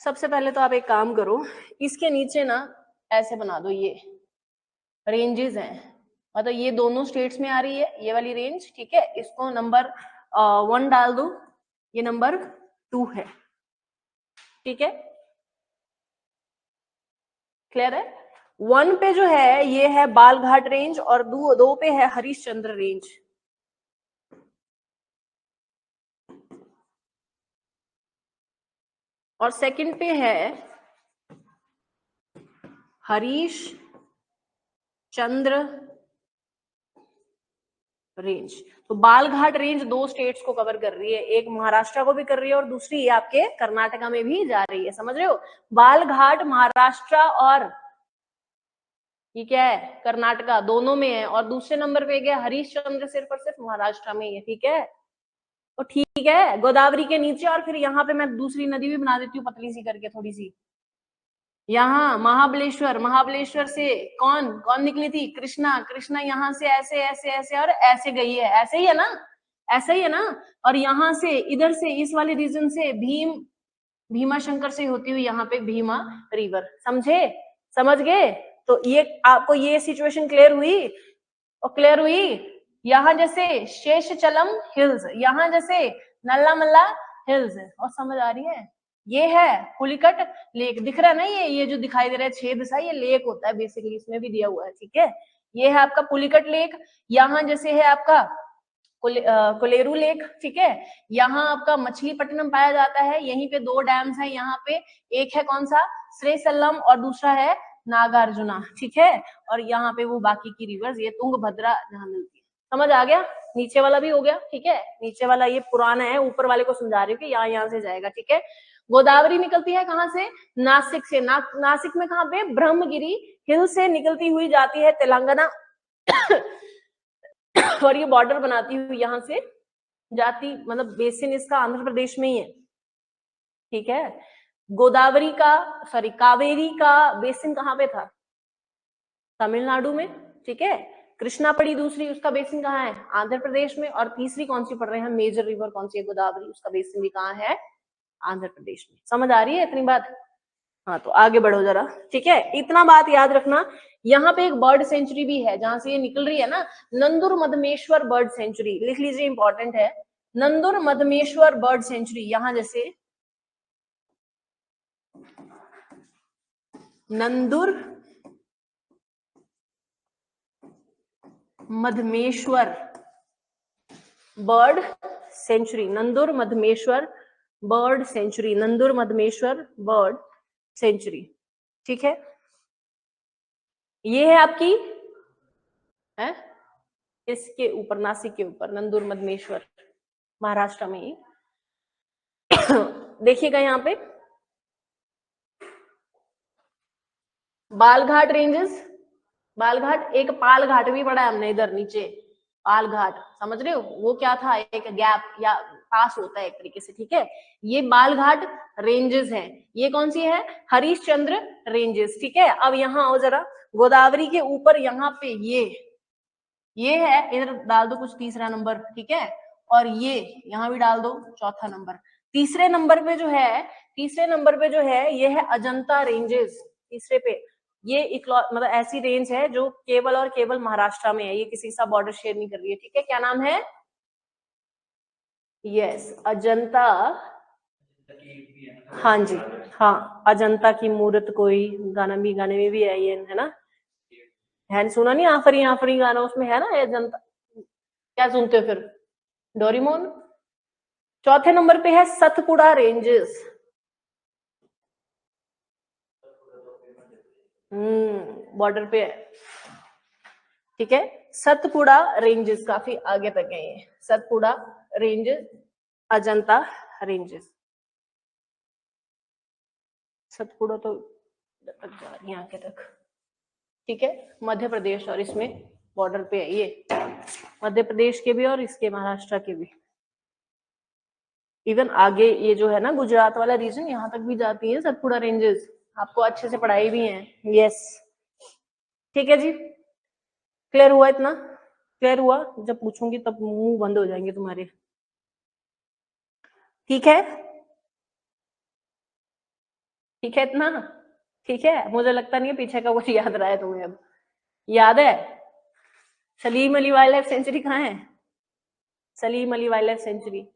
सबसे पहले तो आप एक काम करो, इसके नीचे ना ऐसे बना दो, ये रेंजेस हैं, मतलब ये दोनों स्टेट्स में आ रही है ये वाली रेंज। ठीक है, इसको नंबर 1 डाल दो, ये नंबर 2 है। ठीक है, क्लियर है? 1 पे जो है ये है बालघाट रेंज, और 2 पे है हरिश्चंद्र रेंज। और सेकंड पे है हरीश चंद्र रेंज। तो बालघाट रेंज 2 स्टेट्स को कवर कर रही है, एक महाराष्ट्र को भी कर रही है और दूसरी ये आपके कर्नाटका में भी जा रही है, समझ रहे हो? बालघाट महाराष्ट्र और ये क्या है, कर्नाटका दोनों में है, और दूसरे नंबर पे गया हरिश्चंद्र सिर्फ और सिर्फ महाराष्ट्र में ही है। ठीक है, तो ठीक है, गोदावरी के नीचे, और फिर यहाँ पे मैं दूसरी नदी भी बना देती हूँ पतली सी करके थोड़ी सी। यहाँ महाबलेश्वर, महाबलेश्वर से कौन कौन निकली थी, कृष्णा, कृष्णा यहाँ से ऐसे ऐसे ऐसे और ऐसे गई है, ऐसे ही है ना, ऐसा ही है ना। और यहाँ से इधर से इस वाले रीजन से भीमा शंकर से होती हुई यहाँ पे भीमा रिवर, समझे? समझ गए? तो ये आपको ये सिचुएशन क्लियर हुई? और क्लियर हुई? यहाँ जैसे शेषचलम हिल्स, यहाँ जैसे नल्ला मल्ला हिल्स, और समझ आ रही है? ये है पुलिकट लेक, दिख रहा है ना, ये जो दिखाई दे रहा है छेद सा, ये लेक होता है बेसिकली, इसमें भी दिया हुआ है। ठीक है, ये है आपका पुलिकट लेक। यहाँ जैसे है आपका कोलेरू लेक। ठीक है, यहाँ आपका मछलीपट्टनम पाया जाता है, यहीं पे 2 डैम्स हैं यहाँ पे, एक है कौन सा, श्रीसल्लम, और दूसरा है नागार्जुना। ठीक है, और यहाँ पे वो बाकी की रिवर्स, ये तुंगभद्रा जहाँ मिलती है। समझ आ गया? नीचे वाला भी हो गया। ठीक है, नीचे वाला ये पुराना है, ऊपर वाले को समझा रही हूँ कि यहाँ से जाएगा। ठीक है, गोदावरी निकलती है कहाँ से, नासिक से। नासिक में कहाँ पे, ब्रह्मगिरी हिल से निकलती हुई जाती है तेलंगाना और ये बॉर्डर बनाती हुई यहाँ से जाती, मतलब बेसिन इसका आंध्र प्रदेश में ही है। ठीक है, गोदावरी का सॉरी कावेरी का बेसिन कहाँ पे था, तमिलनाडु में। ठीक है, कृष्णा पड़ी दूसरी, उसका बेसिन कहाँ है, आंध्र प्रदेश में। और तीसरी कौन सी पढ़ रहे हैं, मेजर रिवर कौन सी है, गोदावरी, उसका बेसिन भी कहाँ है, आंध्र प्रदेश में। समझ आ रही है इतनी बात? हाँ, तो आगे बढ़ो जरा। ठीक है, इतना बात याद रखना। यहाँ पे एक बर्ड सेंचुरी भी है जहां से ये निकल रही है ना, नंदुर मधमेश्वर बर्ड सेंचुरी, लिख लीजिए, इंपॉर्टेंट है, नंदुर मधमेश्वर बर्ड सेंचुरी। यहाँ जैसे Nandur Madhmeshwar bird sanctuary, Nandur Madhmeshwar bird sanctuary, Nandur Madhmeshwar bird sanctuary. ठीक है, ये है आपकी है इसके ऊपर, नासिक के ऊपर, नंदुर मधमेश्वर, महाराष्ट्र में ही। देखिएगा यहाँ पे बालघाट रेंजेस, बालघाट, एक पालघाट भी पढ़ा है हमने इधर नीचे, पालघाट, समझ रहे हो? वो क्या था, एक गैप या पास होता है एक तरीके से। ठीक है, ये बालघाट रेंजेस हैं, ये कौन सी है, हरिश्चंद्र रेंजेस। ठीक है, अब यहाँ आओ जरा, गोदावरी के ऊपर यहाँ पे ये है, इधर डाल दो कुछ तीसरा नंबर। ठीक है, और ये यहाँ भी डाल दो चौथा नंबर। तीसरे नंबर पे जो है, तीसरे नंबर पे जो है ये है अजंता रेंजेस। तीसरे पे ये मतलब ऐसी रेंज है जो केवल और केवल महाराष्ट्र में है, ये किसी सा बॉर्डर शेयर नहीं कर रही है। ठीक है, क्या नाम है, यस, अजंता। हाँ जी, हाँ, अजंता की मूरत, कोई गाने में भी है ये, है ना, है, सुना नहीं, आफरी आफरी गाना उसमें है ना, अजंता क्या सुनते हो फिर? डोरेमोन। चौथे नंबर पे है सतपुड़ा रेंजेस। बॉर्डर पे है, ठीक है। सतपुड़ा रेंजेस काफी आगे तक है ये, सतपुड़ा रेंजेस, अजंता रेंजेस। सतपुड़ा तो तक जा रही है आगे तक, ठीक है। मध्य प्रदेश और इसमें बॉर्डर पे है ये, मध्य प्रदेश के भी और इसके महाराष्ट्र के भी। इवन आगे ये जो है ना गुजरात वाला रीजन, यहाँ तक भी जाती है सतपुड़ा रेंजेस, आपको अच्छे से पढ़ाई भी है। यस, ठीक है जी, क्लियर हुआ इतना? क्लियर हुआ? जब पूछूंगी तब मुंह बंद हो जाएंगे तुम्हारे, ठीक है? ठीक है इतना? ठीक है, मुझे लगता नहीं है पीछे का कुछ याद रहा है तुम्हें। अब याद है? Salim Ali wild life sanctuary कहाँ है? Salim Ali wild life sanctuary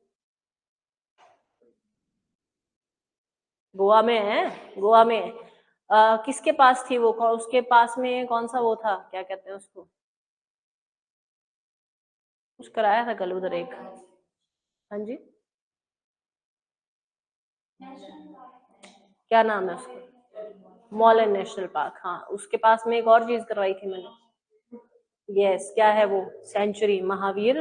Goa में है, गोवा में। किसके पास थी वो? उसके पास में कौन सा वो था, क्या कहते हैं उसको? कुछ कराया था कल उधर एक। हाँ जी, क्या नाम है उसका? मॉल एंड नेशनल पार्क, हाँ। उसके पास में एक और चीज करवाई थी मैंने। यस, क्या है वो? सेंचुरी महावीर,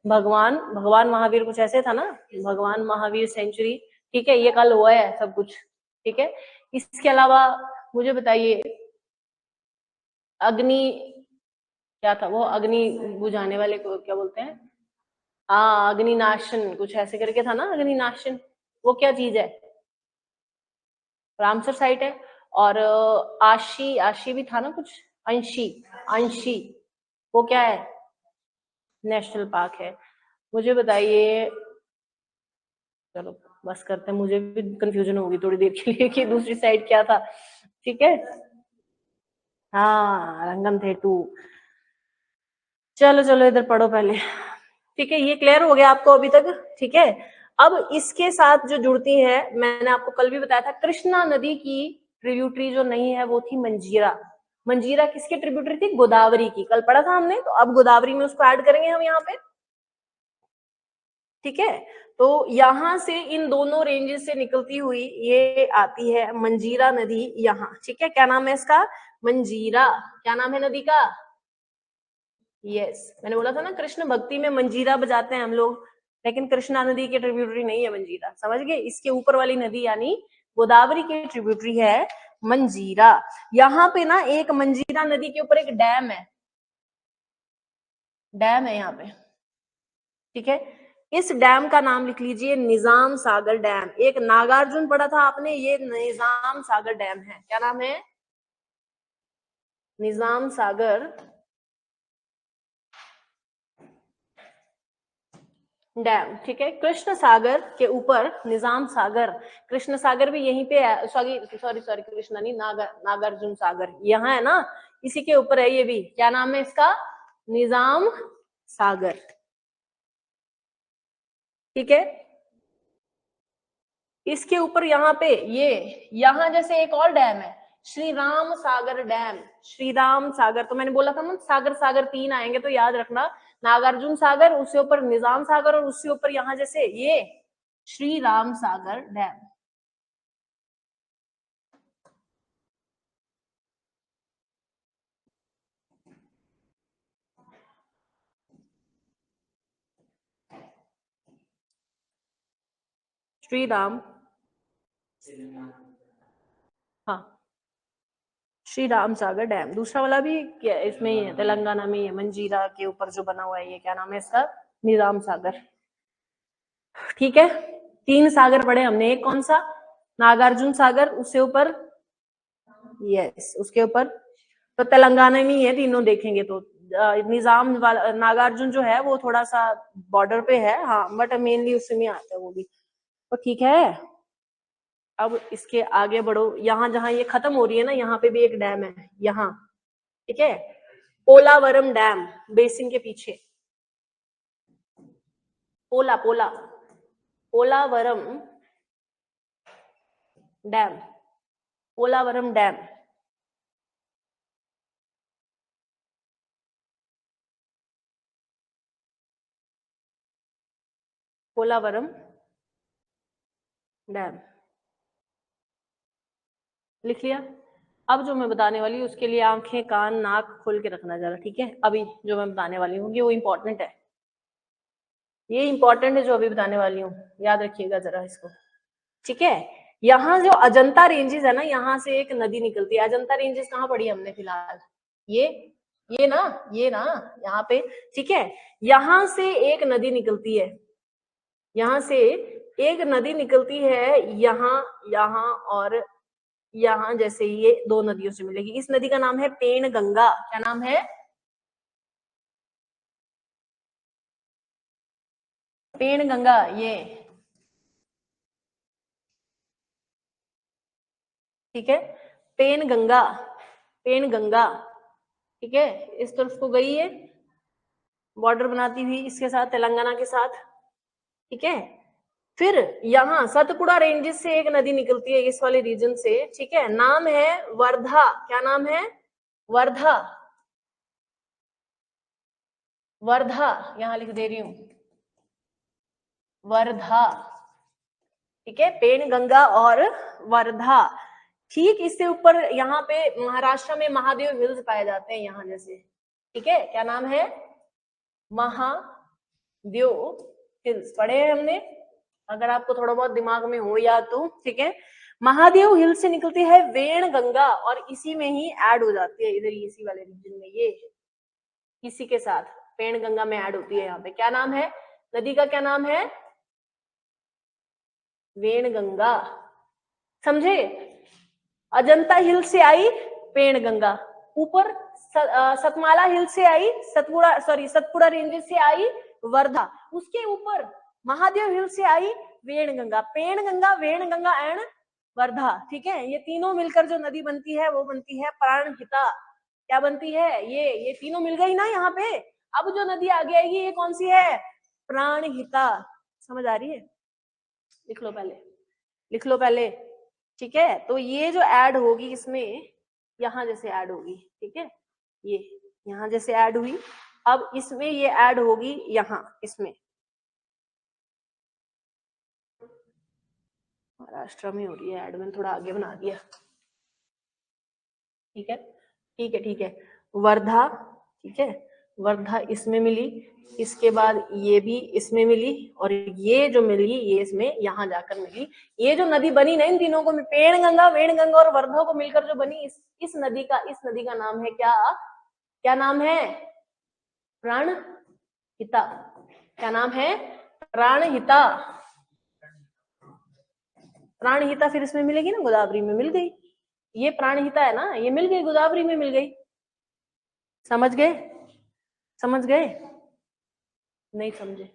भगवान भगवान महावीर, कुछ ऐसे था ना, भगवान महावीर सेंचुरी, ठीक है। ये कल हुआ है सब कुछ, ठीक है। इसके अलावा मुझे बताइए, अग्नि, क्या था वो? अग्नि बुझाने वाले को क्या बोलते हैं? हाँ, अग्निनाशन, कुछ ऐसे करके था ना, अग्निनाशन। वो क्या चीज है? रामसर साइट है। और आशी, आशी भी था ना कुछ, अंशी, अंशी, वो क्या है? नेशनल पार्क है। मुझे बताइए, चलो बस करते हैं, मुझे भी कंफ्यूजन होगी थोड़ी देर के लिए कि दूसरी साइड क्या था, ठीक है। हाँ, रंगम थेटू। चलो चलो इधर पढ़ो पहले, ठीक है। ये क्लियर हो गया आपको अभी तक, ठीक है। अब इसके साथ जो जुड़ती है, मैंने आपको कल भी बताया था, कृष्णा नदी की ट्रिब्यूटरी जो नहीं है वो थी मंजीरा। मंजीरा किसकी ट्रिब्यूटरी थी? गोदावरी की, कल पढ़ा था हमने। तो अब गोदावरी में उसको ऐड करेंगे हम यहाँ पे, ठीक है। तो यहां से इन दोनों रेंजेस से निकलती हुई ये आती है मंजीरा नदी यहाँ, ठीक है। क्या नाम है इसका? मंजीरा। क्या नाम है नदी का? यस, मैंने बोला था ना कृष्ण भक्ति में मंजीरा बजाते हैं हम लोग, लेकिन कृष्णा नदी की ट्रिब्यूटरी नहीं है मंजीरा, समझ गए? इसके ऊपर वाली नदी यानी गोदावरी की ट्रिब्यूटरी है मंजीरा। यहाँ पे ना एक मंजीरा नदी के ऊपर एक डैम है, डैम है यहाँ पे, ठीक है। इस डैम का नाम लिख लीजिए निजाम सागर डैम। एक नागार्जुन पढ़ा था आपने, ये निजाम सागर डैम है। क्या नाम है? निजाम सागर डैम, ठीक है। कृष्ण सागर के ऊपर निजाम सागर, कृष्ण सागर भी यहीं पे है, सॉरी सॉरी सॉरी, कृष्णा नहीं, नागार्जुन सागर यहाँ है ना, इसी के ऊपर है ये भी। क्या नाम है इसका? निजाम सागर, ठीक है। इसके ऊपर यहाँ पे ये, यहाँ जैसे एक और डैम है, श्री राम सागर डैम। श्री राम सागर, तो मैंने बोला था ना सागर सागर तीन आएंगे, तो याद रखना, नागार्जुन सागर, उससे ऊपर निजाम सागर, और उससे ऊपर यहाँ जैसे ये श्री राम सागर डैम। श्री राम, हाँ, श्री राम सागर डैम। दूसरा वाला भी इसमें ही है, तेलंगाना में ही है, मंजीरा के ऊपर जो बना हुआ है ये, क्या नाम है इसका? निजाम सागर, ठीक है। तीन सागर पढ़े हमने, एक कौन सा? नागार्जुन सागर, उससे ऊपर, यस, उसके ऊपर तो तेलंगाना में ही है तीनों, देखेंगे तो। निजाम वाला नागार्जुन जो है वो थोड़ा सा बॉर्डर पे है, हाँ, बट मेनली उससे में आता है वो भी, तो ठीक है। अब इसके आगे बढ़ो, यहाँ जहां ये खत्म हो रही है ना, यहाँ पे भी एक डैम है यहाँ, ठीक है। पोलावरम डैम, बेसिन के पीछे, Pola Pola Polavaram dam, Polavaram dam, Polavaram dam. लिख लिया। अब जो मैं बताने वाली हूँ उसके लिए आंखें कान नाक खोल के रखना जरा, ठीक है। अभी जो मैं बताने वाली हूँ वो इंपॉर्टेंट है, ये इंपॉर्टेंट है जो अभी बताने वाली हूँ, याद रखिएगा जरा इसको, ठीक है। यहाँ जो अजंता रेंजेस है ना, यहाँ से एक नदी निकलती है। अजंता रेंजेस कहाँ पढ़ी हमने फिलहाल? ये ना यहाँ पे, ठीक है। यहाँ से एक नदी निकलती है, यहाँ से एक नदी निकलती है, यहाँ और यहाँ, जैसे ये दो नदियों से मिलेगी। इस नदी का नाम है पेण गंगा। क्या नाम है? पेण गंगा। ये ठीक है, पेन गंगा, पेन गंगा, ठीक है। इस तरफ को गई है, बॉर्डर बनाती हुई इसके साथ, तेलंगाना के साथ, ठीक है। फिर यहाँ सतपुड़ा रेंजेस से एक नदी निकलती है इस वाले रीजन से, ठीक है। नाम है वर्धा। क्या नाम है? वर्धा। वर्धा यहाँ लिख दे रही हूं, वर्धा, ठीक है। पेन गंगा और वर्धा। ठीक इससे ऊपर यहाँ पे महाराष्ट्र में महादेव हिल्स पाए जाते हैं, यहाँ जैसे, ठीक है। क्या नाम है? महादेव हिल्स। पढ़े हैं हमने, अगर आपको थोड़ा बहुत दिमाग में हो या तो, ठीक है। महादेव हिल्स से निकलती है वेण गंगा और इसी में ही ऐड हो जाती है, इधर इसी वाले रीजन में, ये इसी के साथ पेण गंगा में ऐड होती है। यहाँ पे क्या नाम है नदी का? क्या नाम है? वेण गंगा। समझे? अजंता हिल से आई पेण गंगा, ऊपर सतमाला हिल से आई सतपुड़ा रेंजेस से आई वर्धा, उसके ऊपर महादेव हिल से आई वेण गंगा। पेण गंगा, वेण गंगा एंड वर्धा, ठीक है। ये तीनों मिलकर जो नदी बनती है वो बनती है प्राणहिता। क्या बनती है? ये तीनों मिल गई ना यहाँ पे। अब जो नदी आगे आएगी ये कौन सी है? प्राणहिता। समझ आ रही है? लिख लो पहले, लिख लो पहले, ठीक है। तो ये जो ऐड होगी इसमें, यहाँ जैसे ऐड होगी, ठीक है। ये यहाँ जैसे ऐड हुई, अब इसमें ये ऐड होगी यहाँ, इसमें महाराष्ट्र में हो रही है ऐड, मैंने थोड़ा आगे बना दिया, ठीक है, ठीक है, ठीक है। वर्धा, ठीक है, वर्धा इसमें मिली, इसके बाद ये भी इसमें मिली, और ये जो मिली ये इसमें यहाँ जाकर मिली। ये जो नदी बनी ना इन तीनों को, पेण गंगा, वेण गंगा और वर्धा को मिलकर जो बनी, इस नदी का नाम है क्या? क्या नाम है? प्राणहिता। क्या नाम है? प्राणहिता। प्राणहिता फिर इसमें मिलेगी ना, गोदावरी में मिल गई। ये प्राणहिता है ना, ये मिल गई गोदावरी में मिल गई। समझ गए? समझ गए? नहीं समझे?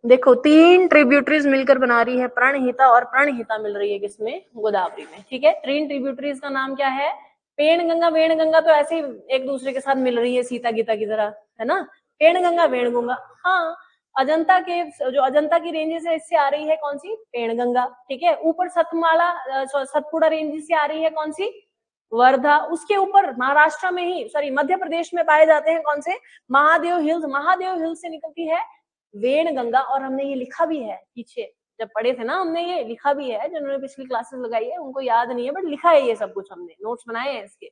देखो, तीन ट्रिब्यूटरीज मिलकर बना रही है प्राणहिता, और प्राणहिता मिल रही है किसमें? गोदावरी में, ठीक है। तीन ट्रिब्यूटरीज का नाम क्या है? पेण गंगा, वेण गंगा तो ऐसे ही एक दूसरे के साथ मिल रही है सीता गीता की तरह, है ना। पेण गंगा, वेण गंगा, हाँ। अजंता के जो अजंता की रेंजेस है इससे आ रही है कौन सी? पेण गंगा, ठीक है। ऊपर सतपुड़ा रेंजेस से आ रही है कौन सी? वर्धा। उसके ऊपर महाराष्ट्र में ही, सॉरी मध्य प्रदेश में पाए जाते हैं कौन से? महादेव हिल्स। महादेव हिल्स से निकलती है वेण गंगा, और हमने ये लिखा भी है पीछे जब पढ़े थे ना, हमने ये लिखा भी है, जिन्होंने पिछली क्लासेस लगाई है उनको याद नहीं है, बट लिखा है ये सब कुछ, हमने नोट्स बनाए हैं इसके।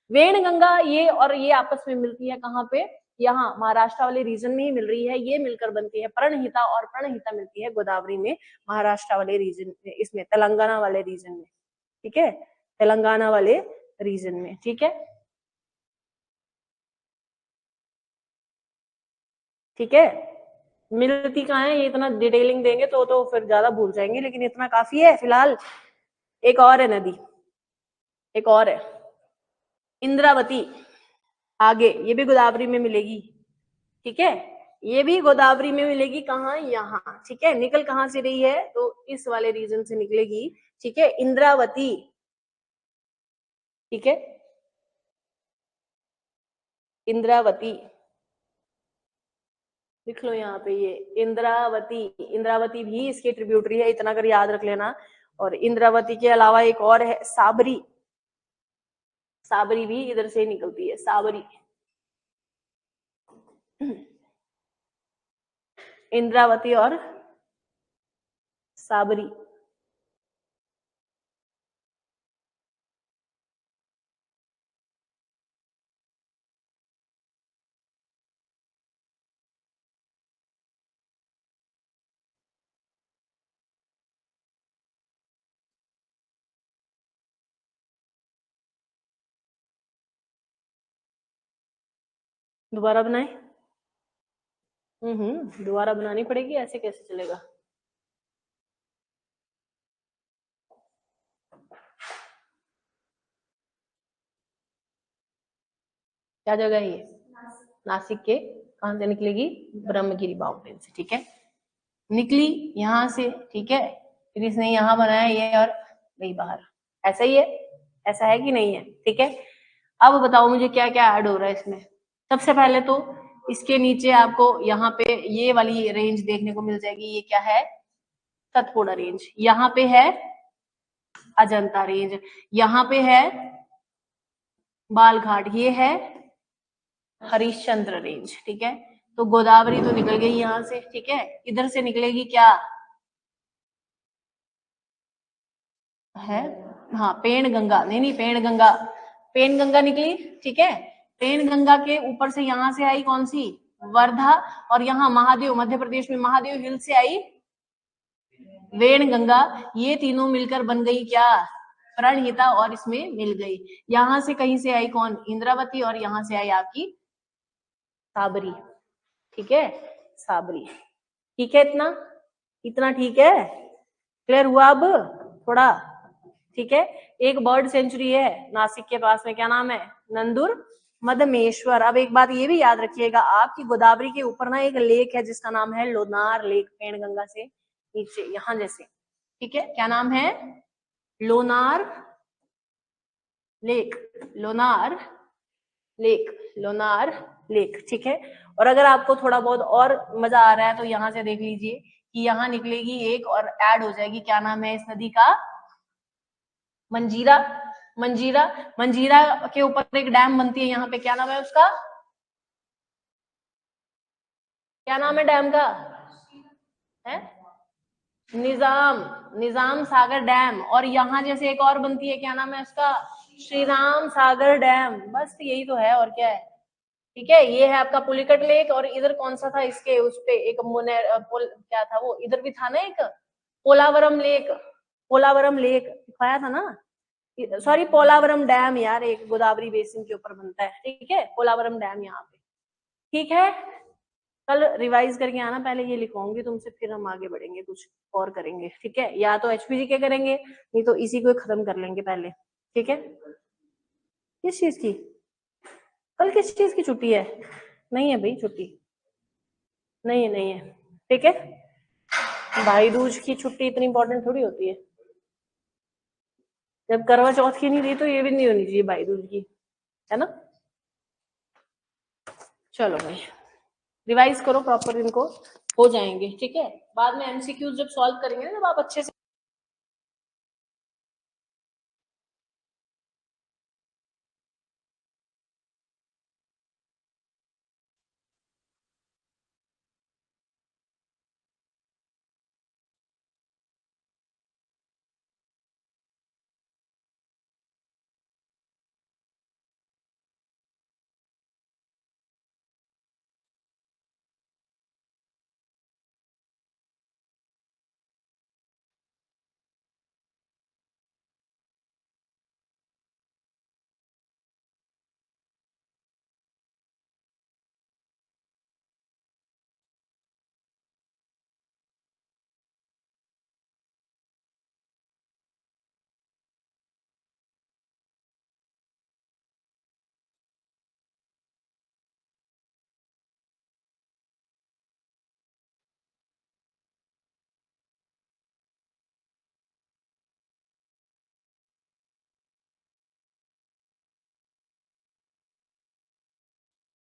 वेण गंगा ये और ये आपस में मिलती है कहाँ पे? यहाँ महाराष्ट्र वाले रीजन में ही मिल रही है, ये मिलकर बनती है प्रणहिता, और प्रणहिता मिलती है गोदावरी में, महाराष्ट्र वाले रीजन में, इसमें तेलंगाना वाले रीजन में, ठीक है, तेलंगाना वाले रीजन में, ठीक है, ठीक है। मिलती कहाँ है? ये इतना डिटेलिंग देंगे तो फिर ज्यादा भूल जाएंगे, लेकिन इतना काफी है फिलहाल। एक और है नदी, एक और है इंद्रावती, आगे, ये भी गोदावरी में मिलेगी, ठीक है। ये भी गोदावरी में मिलेगी, कहाँ? यहाँ, ठीक है। निकल कहाँ से रही है? तो इस वाले रीजन से निकलेगी, ठीक है, इंद्रावती, ठीक है, इंद्रावती लिख लो यहाँ पे, ये इंद्रावती। इंद्रावती भी इसकी ट्रिब्यूटरी है, इतना कर याद रख लेना। और इंद्रावती के अलावा एक और है साबरी, साबरी भी इधर से निकलती है, साबरी। इंद्रावती और साबरी। दोबारा बनाए? दोबारा बनानी पड़ेगी, ऐसे कैसे चलेगा? क्या जगह है ये? नासिक के कहां से निकलेगी? ब्रह्मगिरी माउंटेन से, ठीक है। निकली यहां से, ठीक है, फिर इसने यहां बनाया ये और गई बाहर। ऐसा ही है, ऐसा है कि नहीं है? ठीक है। अब बताओ मुझे क्या क्या ऐड हो रहा है इसमें। सबसे पहले तो इसके नीचे आपको यहाँ पे ये वाली रेंज देखने को मिल जाएगी। ये क्या है? सतपुड़ा रेंज। यहाँ पे है अजंता रेंज, यहाँ पे है बालघाट, ये है हरिश्चंद्र रेंज, ठीक है। तो गोदावरी तो निकल गई यहां से, ठीक है। इधर से निकलेगी क्या है? हाँ, पेण गंगा। नहीं, पेण गंगा, पेण गंगा निकली, ठीक है। पेण गंगा के ऊपर से यहां से आई कौन सी? वर्धा। और यहाँ महादेव, मध्य प्रदेश में महादेव हिल से आई वेण गंगा। ये तीनों मिलकर बन गई क्या? प्रणहिता, और इसमें मिल गई। यहां से कहीं से आई कौन? इंद्रावती, और यहां से आई आपकी साबरी, ठीक है, साबरी। ठीक है, इतना इतना ठीक है, क्लियर हुआ अब थोड़ा? ठीक है। एक बर्ड सेंचुरी है नासिक के पास में, क्या नाम है? नंदुर मदमेश्वर। अब एक बात ये भी याद रखिएगा, आपकी गोदावरी के ऊपर ना एक लेक है जिसका नाम है लोनार लेक, पेण गंगा से नीचे यहां जैसे, ठीक है। क्या नाम है? Lonar lake, Lonar lake, Lonar lake, ठीक है। और अगर आपको थोड़ा बहुत और मजा आ रहा है तो यहां से देख लीजिए कि यहां निकलेगी एक और ऐड हो जाएगी। क्या नाम है इस नदी का? मंजीरा। मंजीरा, मंजीरा के ऊपर एक डैम बनती है यहाँ पे, क्या नाम है उसका? क्या नाम है डैम का? है निजाम, निजाम सागर डैम। और यहाँ जैसे एक और बनती है, क्या नाम है उसका? श्री राम सागर डैम। बस यही तो है, और क्या है? ठीक है। ये है आपका पुलिकट लेक। और इधर कौन सा था इसके उस पे एक क्या था वो, इधर भी था ना एक पोलावरम लेक, पोलावरम लेक दिखाया था ना, सॉरी पोलावरम डैम यार, एक गोदावरी बेसिन के ऊपर बनता है, ठीक है, पोलावरम डैम यहाँ पे, ठीक है। कल रिवाइज करके आना, पहले ये लिखवाऊंगी तुमसे, फिर हम आगे बढ़ेंगे, कुछ और करेंगे, ठीक है। या तो एचपीजी के करेंगे, नहीं तो इसी को खत्म कर लेंगे पहले, ठीक है। किस चीज की? कल किस चीज की छुट्टी है? नहीं है भाई छुट्टी, नहीं है, नहीं है, ठीक है। भाई दूज की छुट्टी इतनी इंपॉर्टेंट थोड़ी होती है। जब करवा चौथ की नहीं दी तो ये भी नहीं होनी चाहिए भाई दूज की, है ना। चलो भाई रिवाइज करो प्रॉपर, इनको हो जाएंगे, ठीक है। बाद में एमसीक्यूज जब सॉल्व करेंगे ना, जब आप अच्छे से